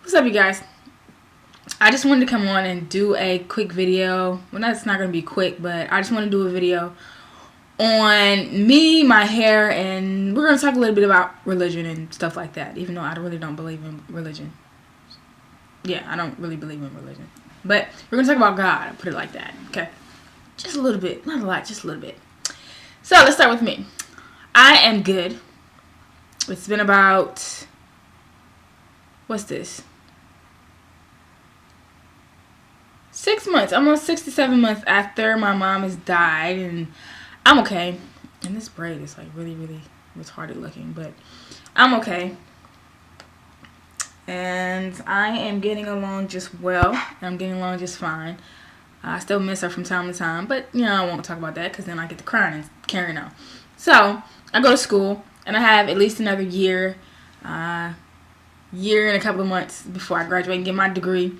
What's up, you guys? I just wanted to come on and do a quick video. Well, that's not going to be quick, but I just want to do a video on me, my hair, and we're going to talk a little bit about religion and stuff like that, even though I really don't believe in religion. Yeah, I don't really believe in religion. But we're going to talk about God. I'll put it like that, okay? Just a little bit. Not a lot, just a little bit. So, let's start with me. I am good. It's been about... what's this? 6 months, almost 6 to 7 months after my mom has died, and I'm okay. And this braid is like really retarded looking, but I'm okay. And I am getting along just well. I'm getting along just fine. I still miss her from time to time, but you know, I won't talk about that because then I get to crying and carrying on. So I go to school, and I have at least another year and a couple of months before I graduate and get my degree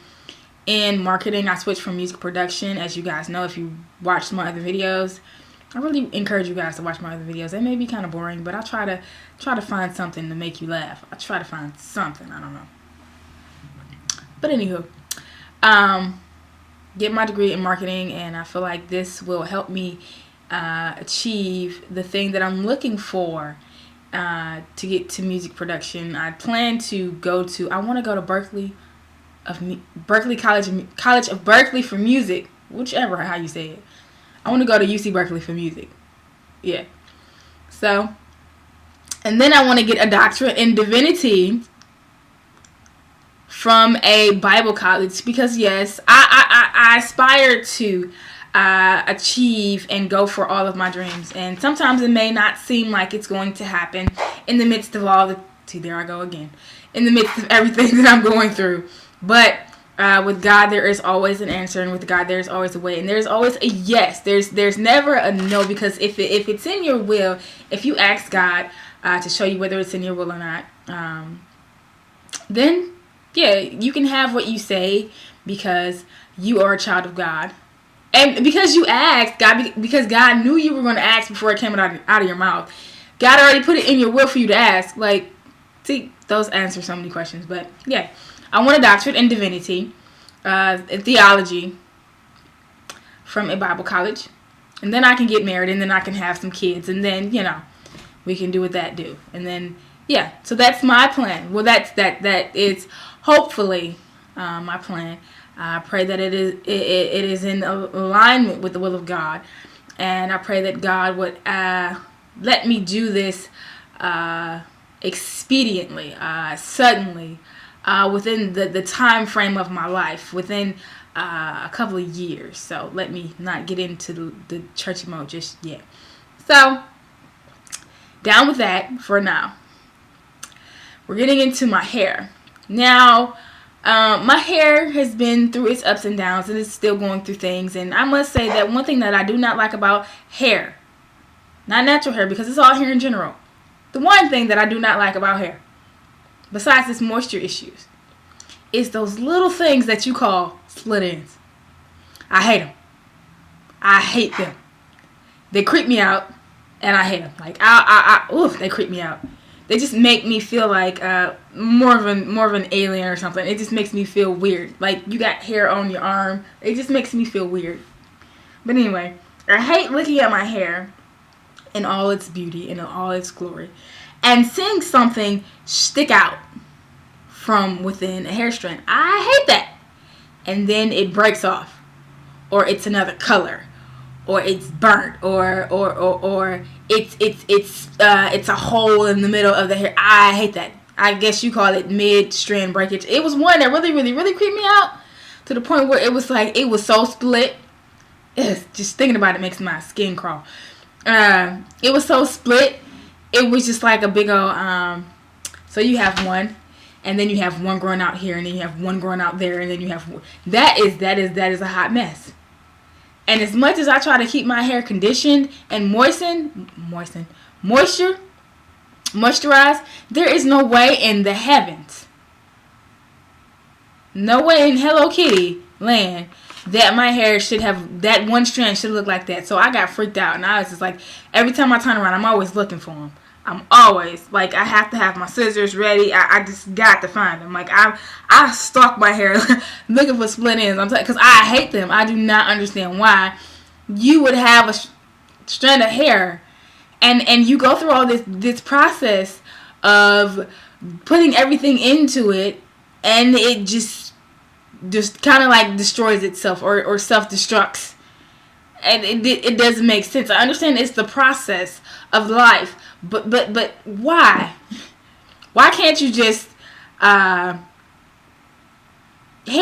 in marketing. I switched from music production, as you guys know if you watched my other videos. I really encourage you guys to watch my other videos. They may be kind of boring, but I'll try to find something to make you laugh. I try to find something, I don't know. But anywho, get my degree in marketing, and I feel like this will help me achieve the thing that I'm looking for to get to music production. I plan to go to, I want to go to Berkeley College of Berkeley for music, whichever how you say it. I want to go to UC Berkeley for music. Yeah. So, and then I want to get a doctorate in divinity from a Bible college, because yes, I aspire to achieve and go for all of my dreams, and sometimes it may not seem like it's going to happen in the midst of all the, see, there I go again, in the midst of everything that I'm going through. But with God, there is always an answer, and with God, there's always a way, and there's always a yes. There's never a no, because if it's in your will, if you ask God to show you whether it's in your will or not, then yeah, you can have what you say, because you are a child of God, and because you asked God, because God knew you were going to ask before it came out of your mouth. God already put it in your will for you to ask. Like, see, those answer so many questions. But yeah, I want a doctorate in divinity, in theology, from a Bible college, and then I can get married, and then I can have some kids, and then, you know, we can do what that do, and then yeah. So that's my plan. Well, that is hopefully my plan. I pray that it is in alignment with the will of God, and I pray that God would let me do this expediently, suddenly, within the time frame of my life, within a couple of years. So let me not get into the churchy mode just yet. So down with that for now. We're getting into my hair now. My hair has been through its ups and downs, and it's still going through things. And I must say that one thing that I do not like about hair, not natural hair, because it's all hair in general, the one thing that I do not like about hair, besides its moisture issues, is those little things that you call split ends. I hate them. I hate them. They creep me out, and I hate them. Like, oof, they creep me out. They just make me feel like more of an alien or something. It just makes me feel weird. Like, you got hair on your arm. It just makes me feel weird. But anyway, I hate looking at my hair in all its beauty and in all its glory, and seeing something stick out from within a hair strand. I hate that. And then it breaks off, or it's another color, or it's burnt, or it's a hole in the middle of the hair. I hate that. I guess you call it mid-strand breakage. It was one that really creeped me out, to the point where it was like, it was so split. Just thinking about it makes my skin crawl. It was so split. It was just like a big old, so you have one, and then you have one growing out here, and then you have one growing out there, and then you have, that is a hot mess. And as much as I try to keep my hair conditioned and moisturized, there is no way in the heavens, no way in Hello Kitty land, that my hair should have, that one strand should look like that. So I got freaked out, and I was just like, every time I turn around, I'm always looking for them. I'm always like, I have to have my scissors ready. I just got to find them. Like I stalk my hair looking for split ends. I'm because I hate them. I do not understand why you would have a strand of hair and you go through all this process of putting everything into it, and it just kind of like destroys itself or self-destructs. And it doesn't make sense. I understand it's the process of life, but why? Why can't you just hair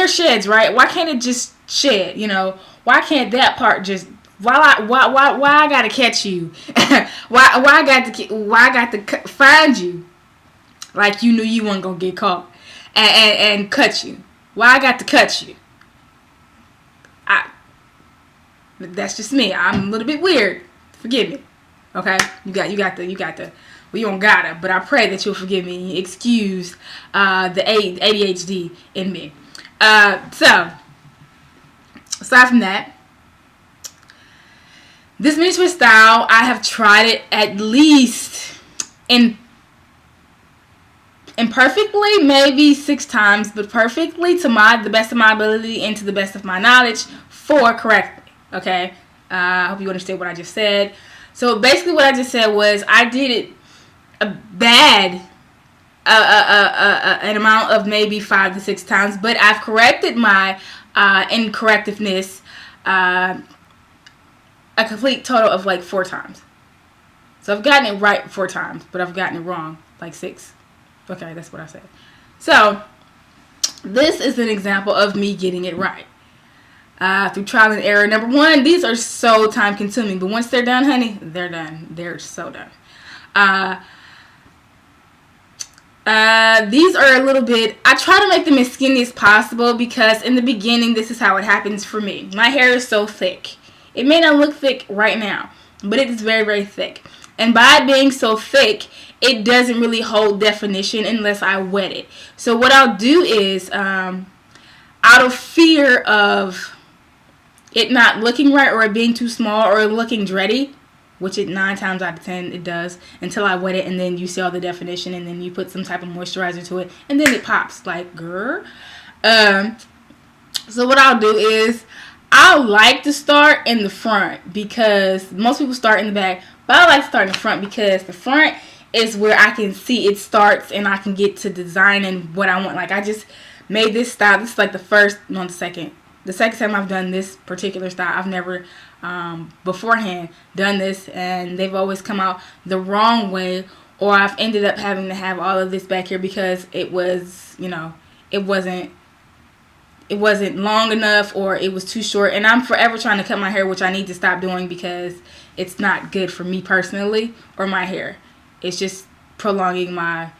sheds, right? Why can't it just shed? You know, why can't that part just why I gotta catch you? why I got to find you like you knew you weren't gonna get caught and cut you? Why I got to cut you? That's just me. I'm a little bit weird. Forgive me. Okay? You got the well, you don't gotta, but I pray that you'll forgive me. Excuse the ADHD in me. So aside from that, this mini twist style, I have tried it at least imperfectly, maybe 6 times, but perfectly to the best of my ability and to the best of my knowledge 4 correctly. Okay, I hope you understand what I just said. So basically what I just said was I did it an amount of maybe 5 to 6 times, but I've corrected my incorrectiveness a complete total of like 4 times. So I've gotten it right 4 times, but I've gotten it wrong like 6. Okay, that's what I said. So this is an example of me getting it right. Through trial and error. Number 1, these are so time consuming, but once they're done, honey, they're done. They're so done. These are a little bit, I try to make them as skinny as possible because in the beginning, this is how it happens for me. My hair is so thick. It may not look thick right now, but it is very, very thick. And by being so thick, it doesn't really hold definition unless I wet it. So what I'll do is, out of fear of it not looking right or it being too small or looking dready, which it 9 times out of 10 it does, until I wet it, and then you see all the definition, and then you put some type of moisturizer to it, and then it pops like grr. So what I'll do is I like to start in the front because most people start in the back, but I like to start in the front because the front is where I can see it starts and I can get to designing what I want. Like I just made this style. This is like the second time I've done this particular style. I've never beforehand done this, and they've always come out the wrong way, or I've ended up having to have all of this back here because it was, it wasn't long enough or it was too short. And I'm forever trying to cut my hair, which I need to stop doing because it's not good for me personally or my hair. It's just prolonging my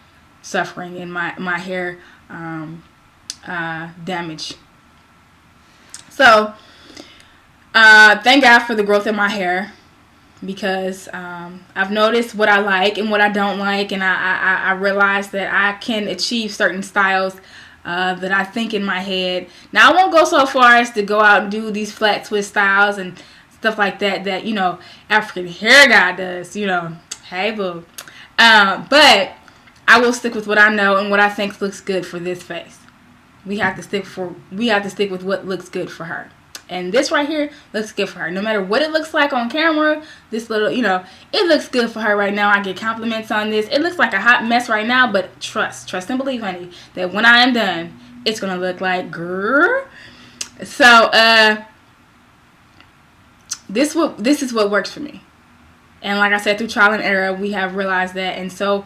suffering and my hair damage. So, thank God for the growth in my hair because I've noticed what I like and what I don't like, and I realized that I can achieve certain styles that I think in my head. Now, I won't go so far as to go out and do these flat twist styles and stuff like that African hair guy does, hey boo. But I will stick with what I know and what I think looks good for this face. We have to stick with what looks good for her. And this right here looks good for her. No matter what it looks like on camera, this little, it looks good for her right now. I get compliments on this. It looks like a hot mess right now, but trust and believe, honey, that when I am done, it's going to look like grrr. So, this is what works for me. And like I said, through trial and error, we have realized that. And so,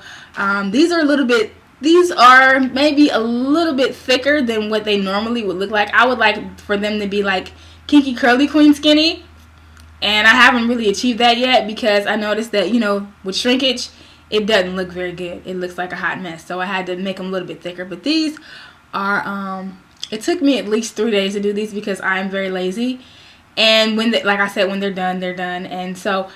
these are maybe a little bit thicker than what they normally would look like. I would like for them to be like Kinky Curly Queen skinny. And I haven't really achieved that yet because I noticed that, with shrinkage, it doesn't look very good. It looks like a hot mess. So I had to make them a little bit thicker. But these are, it took me at least 3 days to do these because I'm very lazy. And like I said, when they're done, they're done. And so,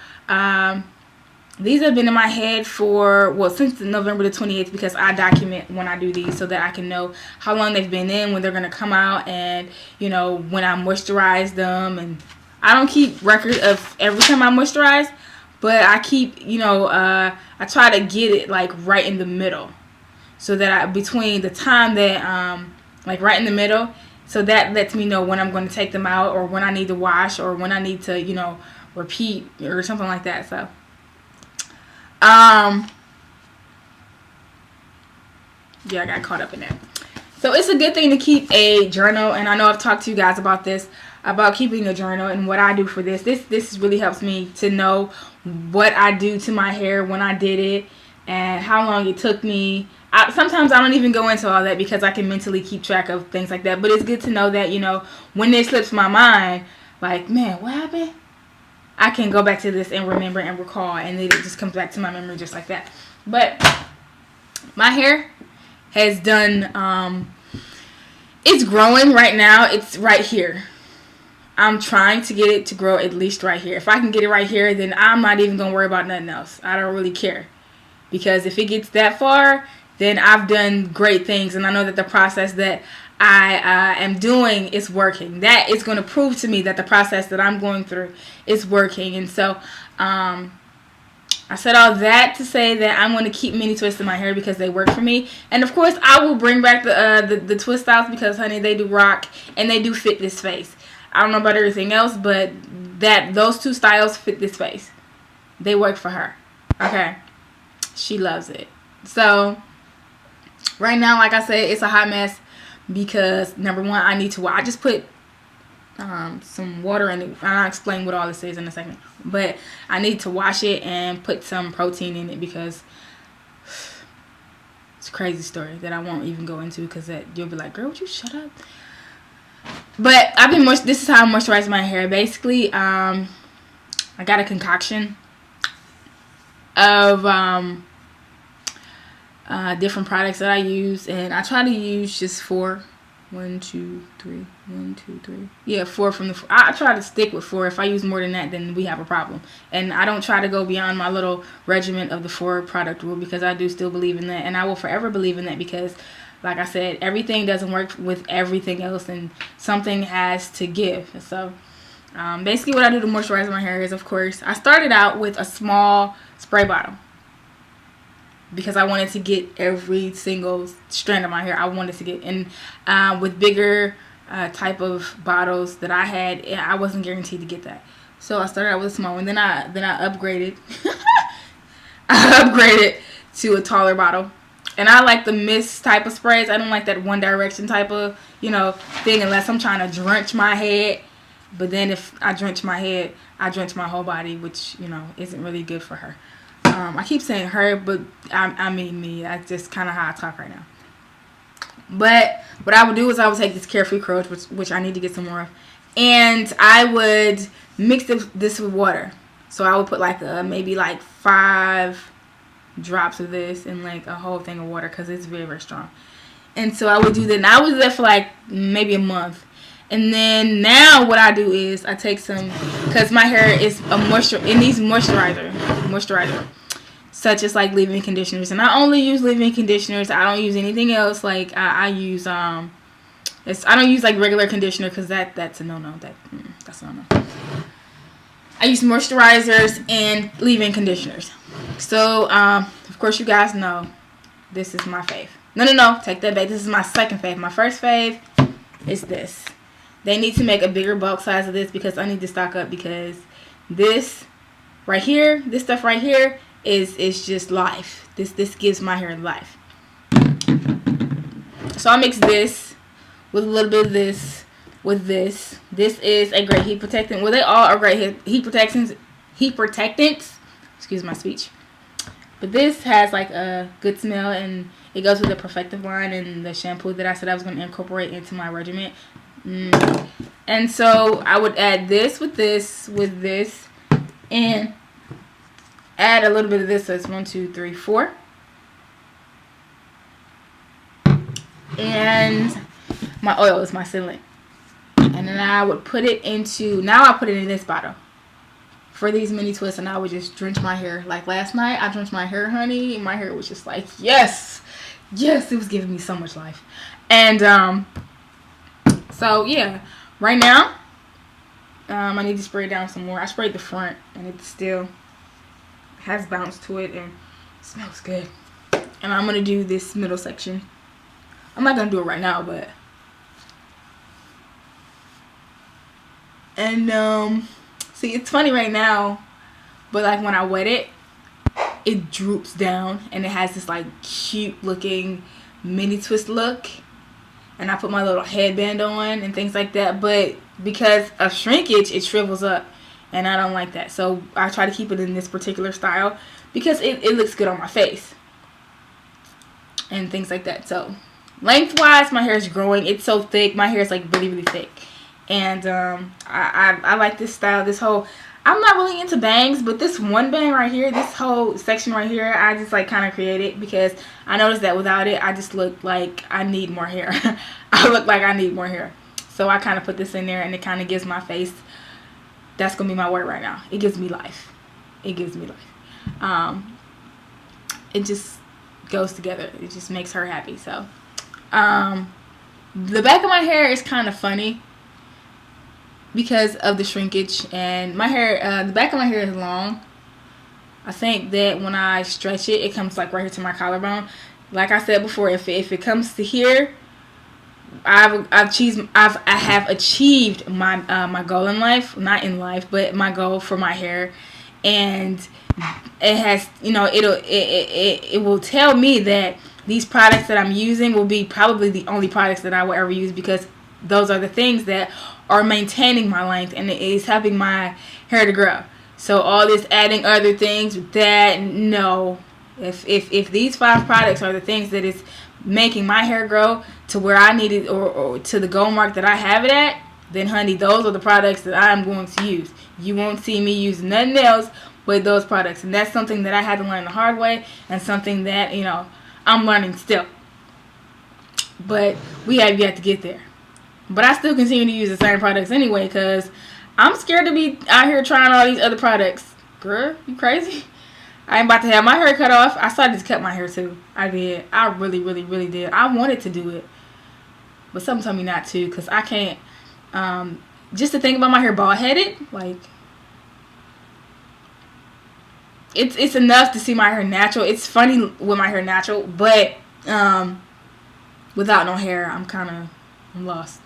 these have been in my head since November the 28th because I document when I do these so that I can know how long they've been in, when they're going to come out, and, when I moisturize them. And I don't keep record of every time I moisturize, but I keep, I try to get it like right in the middle, so that between the time that like right in the middle, so that lets me know when I'm going to take them out, or when I need to wash, or when I need to repeat or something like that. So yeah, I got caught up in that. So it's a good thing to keep a journal, and I know I've talked to you guys about this, about keeping a journal and what I do for this. This really helps me to know what I do to my hair, when I did it, and how long it took me. Sometimes I don't even go into all that because I can mentally keep track of things like that. But it's good to know that, when it slips my mind, like, man, what happened? I can go back to this and remember and recall, and then it just comes back to my memory just like that. But my hair has done, it's growing right now. It's right here. I'm trying to get it to grow at least right here. If I can get it right here, then I'm not even going to worry about nothing else. I don't really care. Because if it gets that far, then I've done great things. And I know that the process that I am doing is working. That is going to prove to me that the process that I'm going through is working. And so, I said all that to say that I'm going to keep mini twists in my hair because they work for me. And of course, I will bring back the twist styles because, honey, they do rock and they do fit this face. I don't know about everything else, but those two styles fit this face. They work for her. Okay. She loves it. So right now, like I said, it's a hot mess because, number one, I just put some water in it. I'll explain what all this is in a second. But I need to wash it and put some protein in it because it's a crazy story that I won't even go into because you'll be like, girl, would you shut up? But this is how I moisturize my hair. Basically, I got a concoction of different products that I use, and I try to use just 4. 1, 2, 3. 1, 2, 3. Yeah, 4 from the. I try to stick with 4. If I use more than that, then we have a problem. And I don't try to go beyond my little regimen of the 4 product rule because I do still believe in that, and I will forever believe in that because, like I said, everything doesn't work with everything else, and something has to give. So, basically, what I do to moisturize my hair is, of course, I started out with a small spray bottle. Because I wanted to get every single strand of my hair. I wanted to get in with bigger type of bottles that I had. I wasn't guaranteed to get that, so I started out with a small one. Then I upgraded. I upgraded to a taller bottle, and I like the mist type of sprays. I don't like that One Direction type of thing unless I'm trying to drench my head. But then if I drench my head, I drench my whole body, which isn't really good for her. I keep saying her, but I mean me. That's just kind of how I talk right now. But what I would do is I would take this Carefree Curls, which I need to get some more of, and I would mix this with water. So I would put maybe 5 drops of this in a whole thing of water because it's very, very strong. And so I would do that. And I was there for maybe a month. And then now what I do is I take some, because my hair is it needs moisturizer. Such as leave-in conditioners, and I only use leave-in conditioners. I don't use anything else. I use I don't use regular conditioner because that's a no-no. That's a no-no. I use moisturizers and leave-in conditioners. So of course you guys know this is my fave. No, take that back. This is my second fave. My first fave is this. They need to make a bigger bulk size of this because I need to stock up because this right here, this stuff right here is just life. This gives my hair life. So I mix this with a little bit of this with this. This is a great heat protectant. Well, they all are great heat protectants. Excuse my speech. But this has a good smell, and it goes with the Perfective line and the shampoo that I said I was going to incorporate into my regimen. And so I would add this with this and add a little bit of this. So it's 1, 2, 3, 4. And my oil is my sealant. And then I would put it into, now I put it in this bottle for these mini twists, and I would just drench my hair. Like last night, I drenched my hair, honey. My hair was just yes, it was giving me so much life. And so yeah, right now, I need to spray it down some more. I sprayed the front, and it's still has bounce to it and smells good. And I'm going to do this middle section. I'm not going to do it right now, but... And, see, it's funny right now, but, like, when I wet it, it droops down, and it has this, like, cute-looking mini twist look. And I put my little headband on and things like that, but because of shrinkage, it shrivels up, and I don't like that. So I try to keep it in this particular style because it looks good on my face and things like that. So lengthwise, my hair is growing. It's so thick. My hair is, like, really, really thick. And I like this style. This whole, I'm not really into bangs, but this one bang right here, this whole section right here, I just, like, kind of created because I noticed that without it, I just look like I need more hair. I look like I need more hair. So I kind of put this in there, and it kind of gives my face, that's going to be my word right now, it gives me life. It gives me life. It just goes together. It just makes her happy. So the back of my hair is kind of funny because of the shrinkage, and my hair, the back of my hair is long. I think that when I stretch it, it comes, like, right here to my collarbone. Like I said before, if it comes to here, I have achieved my my goal in life, not in life, but my goal for my hair. And it has, you know, it will tell me that these products that I'm using will be probably the only products that I will ever use, because those are the things that are maintaining my length, and it is helping my hair to grow. So all this adding other things with that, no. If these 5 products are the things that is making my hair grow to where I need it, or to the goal mark that I have it at, then honey, those are the products that I'm going to use. You won't see me use nothing else but those products. And that's something that I had to learn the hard way, and something that, you know, I'm learning still. But we have yet to get there. But I still continue to use the same products anyway, because I'm scared to be out here trying all these other products. Girl, you crazy? I ain't about to have my hair cut off. I started to cut my hair too. I did. I really, really, really did. I wanted to do it, but something told me not to, because I can't. Just to think about my hair bald-headed, like, it's enough to see my hair natural. It's funny with my hair natural, but without no hair, I'm lost.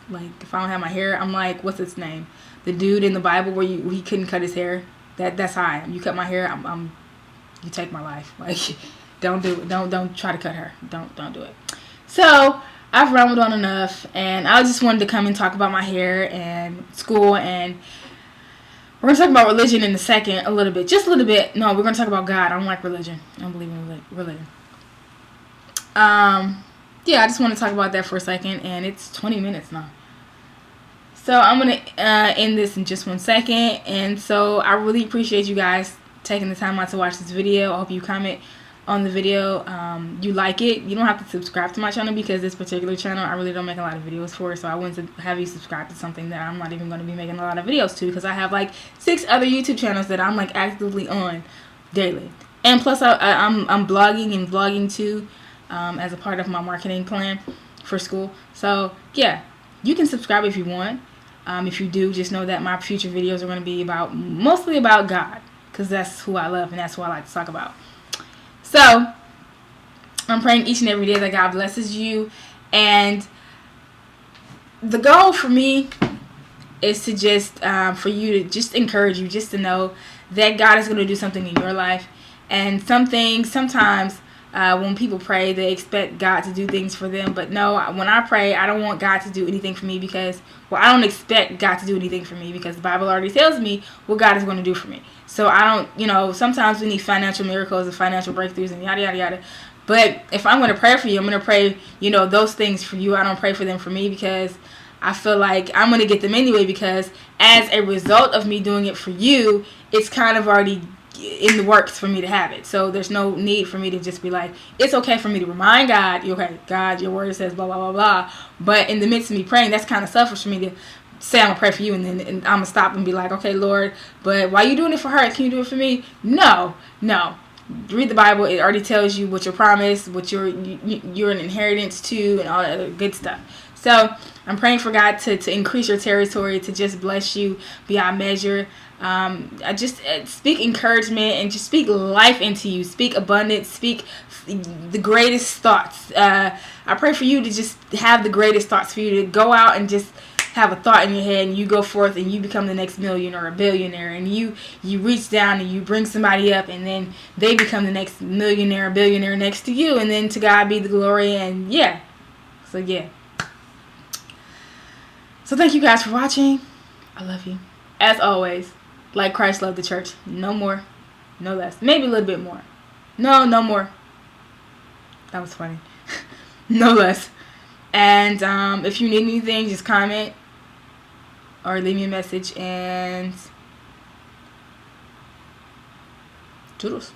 Like, if I don't have my hair, I'm like, what's its name? The dude in the Bible where he couldn't cut his hair. That's how I am. You cut my hair, you take my life. Like, don't do it. Don't try to cut her. Don't do it. So I've rambled on enough, and I just wanted to come and talk about my hair and school, and we're gonna talk about religion in a second, a little bit, just a little bit. No, we're gonna talk about God. I don't like religion. I don't believe in religion. Yeah, I just want to talk about that for a second, and it's 20 minutes now. So I'm going to end this in just 1 second. And so I really appreciate you guys taking the time out to watch this video. I hope you comment on the video. You like it. You don't have to subscribe to my channel, because this particular channel I really don't make a lot of videos for. So I wanted to have you subscribe to something that I'm not even going to be making a lot of videos to, because I have like 6 other YouTube channels that I'm like actively on daily. And plus I'm blogging and vlogging too, as a part of my marketing plan for school. So yeah, you can subscribe if you want. If you do, just know that my future videos are going to be mostly about God, because that's who I love and that's who I like to talk about. So I'm praying each and every day that God blesses you, and the goal for me is to just for you to just encourage you, just to know that God is going to do something in your life. And sometimes when people pray, they expect God to do things for them. But no, when I pray, I don't want God to do anything for me, because, well, I don't expect God to do anything for me, because the Bible already tells me what God is going to do for me. So I don't, sometimes we need financial miracles and financial breakthroughs and yada, yada, yada. But if I'm going to pray for you, I'm going to pray, those things for you. I don't pray for them for me, because I feel like I'm going to get them anyway, because as a result of me doing it for you, it's kind of already in the works for me to have it. So there's no need for me to just be like, it's okay for me to remind God, okay, God, your word says blah, blah, blah, blah. But in the midst of me praying, that's kind of selfish for me to say I'm going to pray for you, and then I'm going to stop and be like, okay, Lord, but why are you doing it for her? Can you do it for me? No. read the Bible. It already tells you what you're promised, what you're an inheritance to, and all that other good stuff. So I'm praying for God to increase your territory, to just bless you beyond measure. I just speak encouragement and just speak life into you. Speak abundance. Speak the greatest thoughts. I pray for you to just have the greatest thoughts, for you to go out and just have a thought in your head, and you go forth and you become the next millionaire or billionaire, and you reach down and you bring somebody up, and then they become the next millionaire or billionaire next to you, and then to God be the glory. And so thank you guys for watching. I love you as always, like Christ loved the church. No more, no less, maybe a little bit more. No more. That was funny. No less. And if you need anything, just comment or leave me a message, and toodles.